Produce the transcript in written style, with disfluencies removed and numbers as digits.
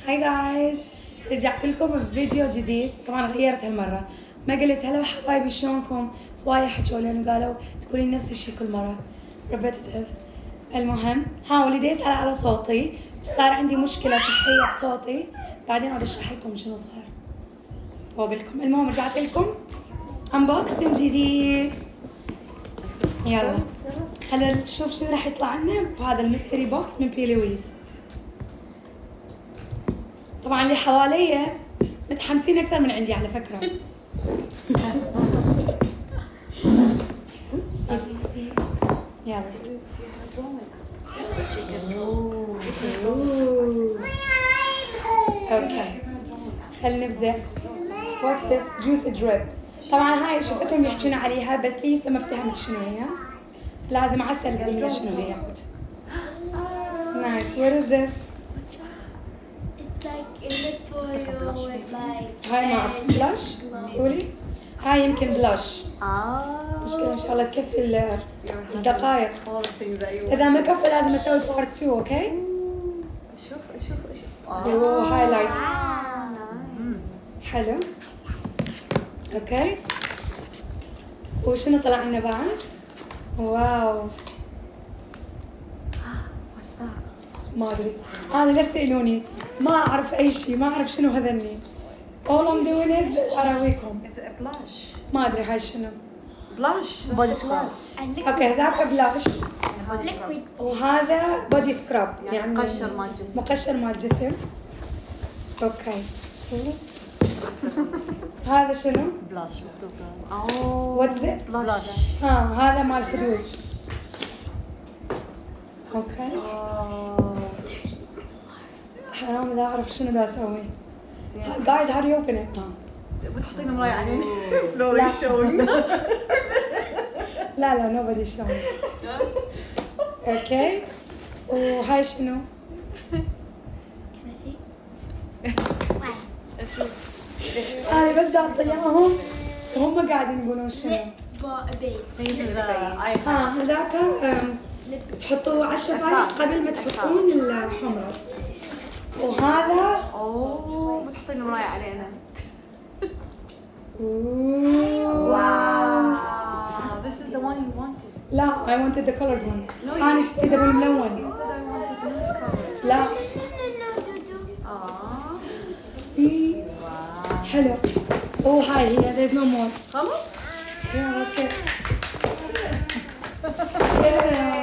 هاي جايز، رجعت لكم بفيديو جديد. طبعا غيرت هالمرة، ما قلت هلا حبايبي شلونكم. هواي حكوا لي وقالوا تقولين نفس الشيء كل مرة، ريبيتيتيف. المهم واللي يسأل على صوتي، صار عندي مشكلة صحية بصوتي، بعدين بدي اشرح لكم شنو صار واقول لكم. المهم رجعت لكم انبوكسنج جديد. يلا خلينا نشوف شو راح يطلع لنا بهذا الميستري بوكس من بيلويز. طبعا اللي حواليا متحمسين اكثر من عندي على فكره. يلا اوكي خلينا نبدا. واتس ذس جوس دريب. طبعا هاي شفتهم يحكون عليها بس لسه ما افتهمت شنو هي، لازم عسل تقول لي شنو هي. نايس. وات از ذس؟ It's like a lip oil with like هاي ما اعرف. بلاش تقولي؟ هاي يمكن بلاش. مشكلة ان شاء الله تكفي الدقائق. اذا ما كفى لازم اسوي بارت 2. اوكي اشوف هايلايت حلو. اوكي وشنو طلع لنا بعد؟ واو ما ادري، انا لا تسالوني، ما اعرف اي شيء، ما اعرف شنو هذني. all I'm doing is اراويكم. ما ادري هاي شنو. بلاش بودي سكراب. اوكي هذاك بلاش liquid. وهذا بودي سكراب، يعني مقشر مال الجسم. مقشر مال الجسم. اوكي هذا شنو؟ بلاش مكتوب واتس ات؟ بلاش. هذا مال خدود. اوكي حرام اذا اعرف شنو دا اسوي. جايز هاو دو يو اوبن ات؟ بتحطين مراية علينا فلوري شوينج. لا nobody show me. اوكي وهاي شنو؟ Can I see? Why? انا بس جات اياهم وهم قاعدين يقولون شنو. Base. هذاك تحطوه على الشفايف قبل ما تحطون الحمرة. وهذا بتحطين مراية علينا. واو. This is the one you wanted. لا I wanted the colored one. انا اشتريته بالملون. You said I wanted milk color. لا No, Dudu. حلو. هاي هي there's no more. خلص؟ Yeah, that's it. Yeah.